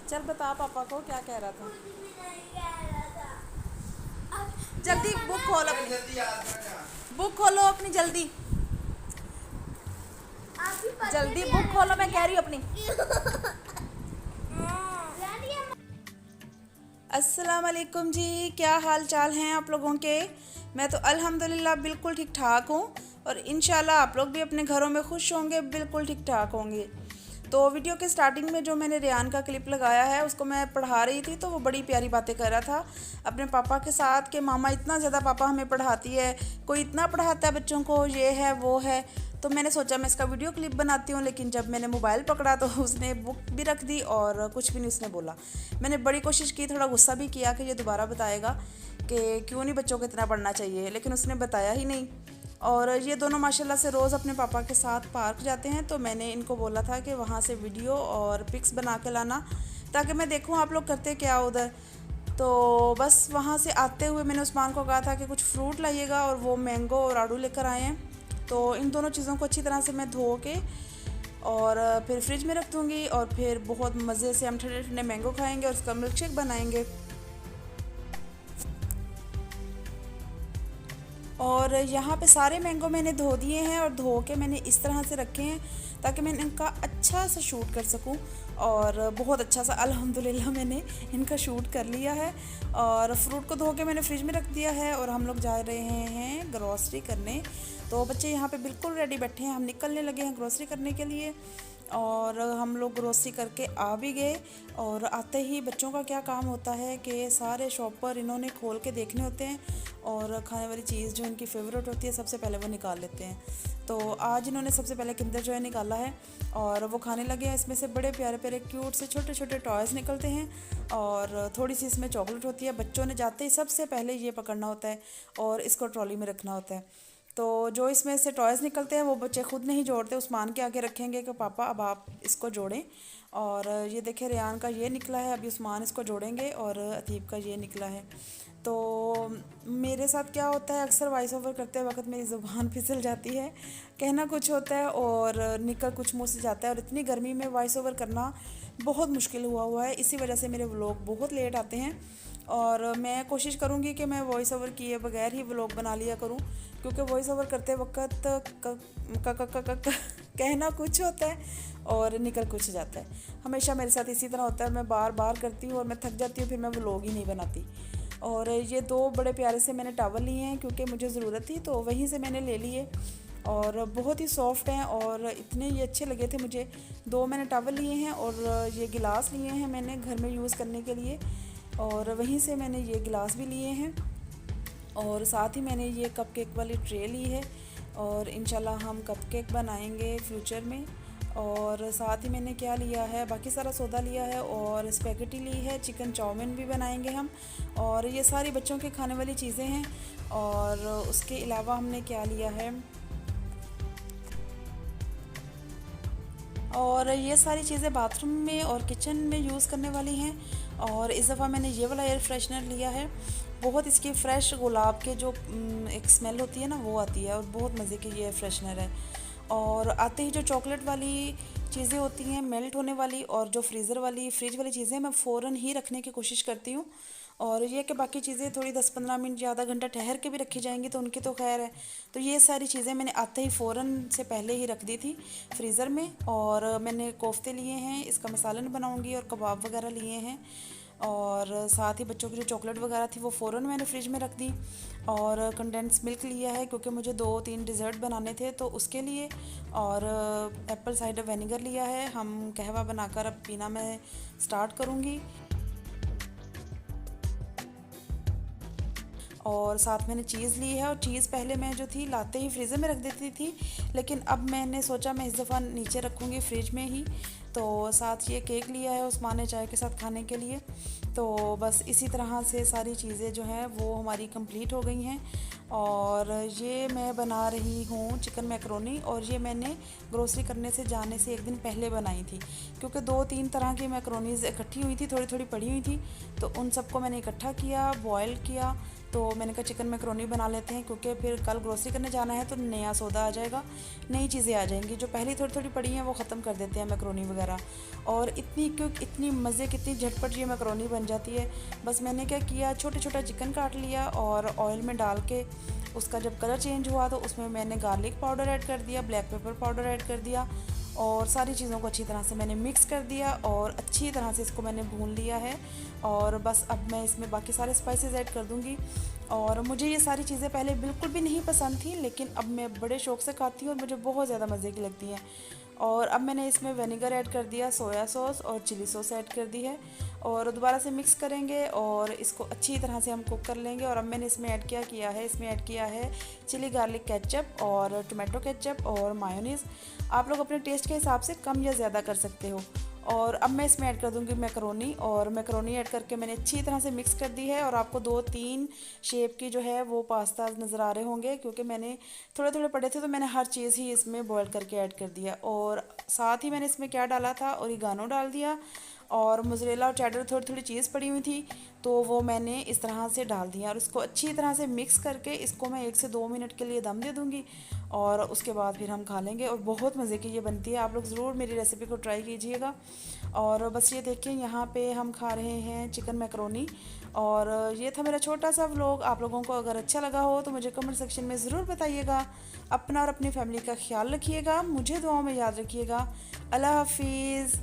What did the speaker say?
चल बता पापा को क्या कह रहा था। जल्दी बुक खोलो अपनी, बुक खोलो अपनी जल्दी। जल्दी बुक खोलो, मैं कह रही हूँ अपनी। अस्सलाम वालेकुम जी, क्या हाल चाल हैं आप लोगों के। मैं तो अल्हम्दुलिल्लाह बिल्कुल ठीक ठाक हूँ और इंशाल्लाह आप लोग भी अपने घरों में खुश होंगे, बिल्कुल ठीक ठाक होंगे। तो वीडियो के स्टार्टिंग में जो मैंने रेयान का क्लिप लगाया है उसको मैं पढ़ा रही थी, तो वो बड़ी प्यारी बातें कर रहा था अपने पापा के साथ कि मामा इतना ज़्यादा पापा हमें पढ़ाती है, कोई इतना पढ़ाता है बच्चों को, ये है वो है। तो मैंने सोचा मैं इसका वीडियो क्लिप बनाती हूँ, लेकिन जब मैंने मोबाइल पकड़ा तो उसने बुक भी रख दी और कुछ भी नहीं उसने बोला। मैंने बड़ी कोशिश की, थोड़ा गुस्सा भी किया कि ये दोबारा बताएगा कि क्यों नहीं बच्चों को इतना पढ़ना चाहिए, लेकिन उसने बताया ही नहीं। और ये दोनों माशाल्लाह से रोज़ अपने पापा के साथ पार्क जाते हैं, तो मैंने इनको बोला था कि वहाँ से वीडियो और पिक्स बना के लाना ताकि मैं देखूँ आप लोग करते क्या उधर। तो बस वहाँ से आते हुए मैंने उस्मान को कहा था कि कुछ फ्रूट लाइएगा, और वो मैंगो और आड़ू लेकर आए हैं। तो इन दोनों चीज़ों को अच्छी तरह से मैं धो के और फिर फ्रिज में रख दूँगी, और फिर बहुत मज़े से हम ठंडे ठंडे मैंगो खाएँगे और उसका मिल्क शेक बनाएँगे। और यहाँ पे सारे मैंगो मैंने धो दिए हैं और धो के मैंने इस तरह से रखे हैं ताकि मैं इनका अच्छा सा शूट कर सकूं, और बहुत अच्छा सा अल्हम्दुलिल्लाह मैंने इनका शूट कर लिया है। और फ्रूट को धो के मैंने फ्रिज में रख दिया है और हम लोग जा रहे हैं ग्रॉसरी करने। तो बच्चे यहाँ पे बिल्कुल रेडी बैठे हैं, हम निकलने लगे हैं ग्रॉसरी करने के लिए। और हम लोग ग्रोसरी करके आ भी गए, और आते ही बच्चों का क्या काम होता है कि सारे शॉप पर इन्होंने खोल के देखने होते हैं और खाने वाली चीज़ जो इनकी फेवरेट होती है सबसे पहले वो निकाल लेते हैं। तो आज इन्होंने सबसे पहले किंडर जॉय निकाला है और वो खाने लगे हैं। इसमें से बड़े प्यारे प्यारे क्यूट से छोटे छोटे टॉयज़ निकलते हैं और थोड़ी सी इसमें चॉकलेट होती है। बच्चों ने जाते ही सबसे पहले ये पकड़ना होता है और इसको ट्रॉली में रखना होता है। तो जो इसमें से टॉयज़ निकलते हैं वो बच्चे खुद नहीं जोड़ते, उस्मान के आगे रखेंगे कि पापा अब आप इसको जोड़ें। और ये देखें रेयान का ये निकला है, अभी उस्मान इसको जोड़ेंगे, और अतीब का ये निकला है। तो मेरे साथ क्या होता है, अक्सर वॉइस ओवर करते वक्त मेरी ज़ुबान फिसल जाती है, कहना कुछ होता है और निकल कुछ मुँह से जाता है। और इतनी गर्मी में वॉइस ओवर करना बहुत मुश्किल हुआ है, इसी वजह से मेरे व्लॉग बहुत लेट आते हैं। और मैं कोशिश करूँगी कि मैं वॉइस ओवर किए बगैर ही व्लॉग बना लिया करूँ, क्योंकि वॉइस ओवर करते वक्त कहना कुछ होता है और निकल कुछ जाता है। हमेशा मेरे साथ इसी तरह होता है, मैं बार बार करती हूँ और मैं थक जाती हूँ, फिर मैं व्लॉग ही नहीं बनाती। और ये दो बड़े प्यारे से मैंने टॉवल लिए हैं क्योंकि मुझे ज़रूरत थी, तो वहीं से मैंने ले लिए और बहुत ही सॉफ्ट हैं और इतने ये अच्छे लगे थे मुझे। दो मैंने टॉवल लिए हैं और ये गिलास लिए हैं मैंने घर में यूज़ करने के लिए, और वहीं से मैंने ये गिलास भी लिए हैं। और साथ ही मैंने ये कपकेक वाली ट्रे ली है और इंशाल्लाह हम कपकेक बनाएंगे फ्यूचर में। और साथ ही मैंने क्या लिया है, बाकी सारा सौदा लिया है और स्पैगेटी ली है, चिकन चाउमीन भी बनाएंगे हम। और ये सारी बच्चों के खाने वाली चीज़ें हैं। और उसके अलावा हमने क्या लिया है, और ये सारी चीज़ें बाथरूम में और किचन में यूज़ करने वाली हैं। और इस दफ़ा मैंने ये वाला एयर फ्रेशनर लिया है, बहुत इसकी फ़्रेश गुलाब के जो एक स्मेल होती है ना वो आती है, और बहुत मज़े की ये एयर फ्रेशनर है। और आते ही जो चॉकलेट वाली चीज़ें होती हैं मेल्ट होने वाली, और जो फ्रीज़र वाली फ्रिज वाली चीज़ें मैं फ़ौरन ही रखने की कोशिश करती हूँ। और ये कि बाकी चीज़ें थोड़ी 10-15 मिनट या आधा घंटा ठहर के भी रखी जाएंगी तो उनकी तो खैर है। तो ये सारी चीज़ें मैंने आते ही फ़ौरन से पहले ही रख दी थी फ्रीज़र में। और मैंने कोफ्ते लिए हैं, इसका मसालन बनाऊंगी, और कबाब वगैरह लिए हैं। और साथ ही बच्चों की जो चॉकलेट वगैरह थी वो फ़ौरन मैंने फ्रिज में रख दी। और कंडेंस मिल्क लिया है क्योंकि मुझे 2-3 डिज़र्ट बनाने थे तो उसके लिए। और एप्पल साइडर विनेगर लिया है, हम कहवा बनाकर अब पीना मैं स्टार्ट करूँगी। और साथ मैंने चीज़ ली है, और चीज़ पहले मैं जो थी लाते ही फ्रीज़र में रख देती थी, लेकिन अब मैंने सोचा मैं इस दफ़ा नीचे रखूँगी फ्रिज में ही। तो साथ ये केक लिया है उस्मान ने चाय के साथ खाने के लिए। तो बस इसी तरह से सारी चीज़ें जो हैं वो हमारी कंप्लीट हो गई हैं। और ये मैं बना रही हूँ चिकन मैकरोनी, और ये मैंने ग्रोसरी करने से जाने से एक दिन पहले बनाई थी क्योंकि 2-3 तरह की मैकरोनीज़ इकट्ठी हुई थी, थोड़ी थोड़ी पड़ी हुई थी। तो उन सबको मैंने इकट्ठा किया, बॉयल किया, तो मैंने कहा चिकन मैकरोनी बना लेते हैं, क्योंकि फिर कल ग्रोसरी करने जाना है तो नया सौदा आ जाएगा, नई चीज़ें आ जाएंगी। जो पहले थोड़ी थोड़ी पड़ी हैं वो ख़त्म कर देते हैं मैकरोनी वगैरह। और इतनी क्योंकि इतनी मज़े कितनी झटपट ये मैकरोनी बन जाती है। बस मैंने क्या किया, छोटा छोटा चिकन काट लिया और ऑयल में डाल के उसका जब कलर चेंज हुआ तो उसमें मैंने गार्लिक पाउडर ऐड कर दिया, ब्लैक पेपर पाउडर ऐड कर दिया और सारी चीज़ों को अच्छी तरह से मैंने मिक्स कर दिया और अच्छी तरह से इसको मैंने भून लिया है। और बस अब मैं इसमें बाकी सारे स्पाइसेस ऐड कर दूँगी। और मुझे ये सारी चीज़ें पहले बिल्कुल भी नहीं पसंद थी, लेकिन अब मैं बड़े शौक़ से खाती हूँ और मुझे बहुत ज़्यादा मज़े की लगती हैं। और अब मैंने इसमें विनेगर ऐड कर दिया, सोया सॉस और चिली सॉस ऐड कर दी है और दोबारा से मिक्स करेंगे और इसको अच्छी तरह से हम कुक कर लेंगे। और अब मैंने इसमें ऐड किया है चिली गार्लिक केचप और टोमेटो केचप और मायोनीज़। आप लोग अपने टेस्ट के हिसाब से कम या ज़्यादा कर सकते हो। और अब मैं इसमें ऐड कर दूंगी मैकरोनी, और मैकरोनी ऐड करके मैंने अच्छी तरह से मिक्स कर दी है। और आपको 2-3 शेप की जो है वो पास्ता नज़र आ रहे होंगे, क्योंकि मैंने थोड़े थोड़े पड़े थे तो मैंने हर चीज़ ही इसमें बॉईल करके ऐड कर दिया। और साथ ही मैंने इसमें क्या डाला था, ओरिगानो डाल दिया और मोज़रेला और चेडर थोड़ी थोड़ी चीज़ पड़ी हुई थी तो वो मैंने इस तरह से डाल दिया। और इसको अच्छी तरह से मिक्स करके इसको मैं 1 से 2 मिनट के लिए दम दे दूँगी और उसके बाद फिर हम खा लेंगे। और बहुत मज़े की ये बनती है, आप लोग ज़रूर मेरी रेसिपी को ट्राई कीजिएगा। और बस ये देखिए यहाँ पे हम खा रहे हैं चिकन मैकरोनी। और ये था मेरा छोटा सा व्लॉग। आप लोगों को अगर अच्छा लगा हो तो मुझे कमेंट सेक्शन में ज़रूर बताइएगा। अपना और अपनी फैमिली का ख्याल रखिएगा, मुझे दुआओं में याद रखिएगा। अल्लाह हाफिज़।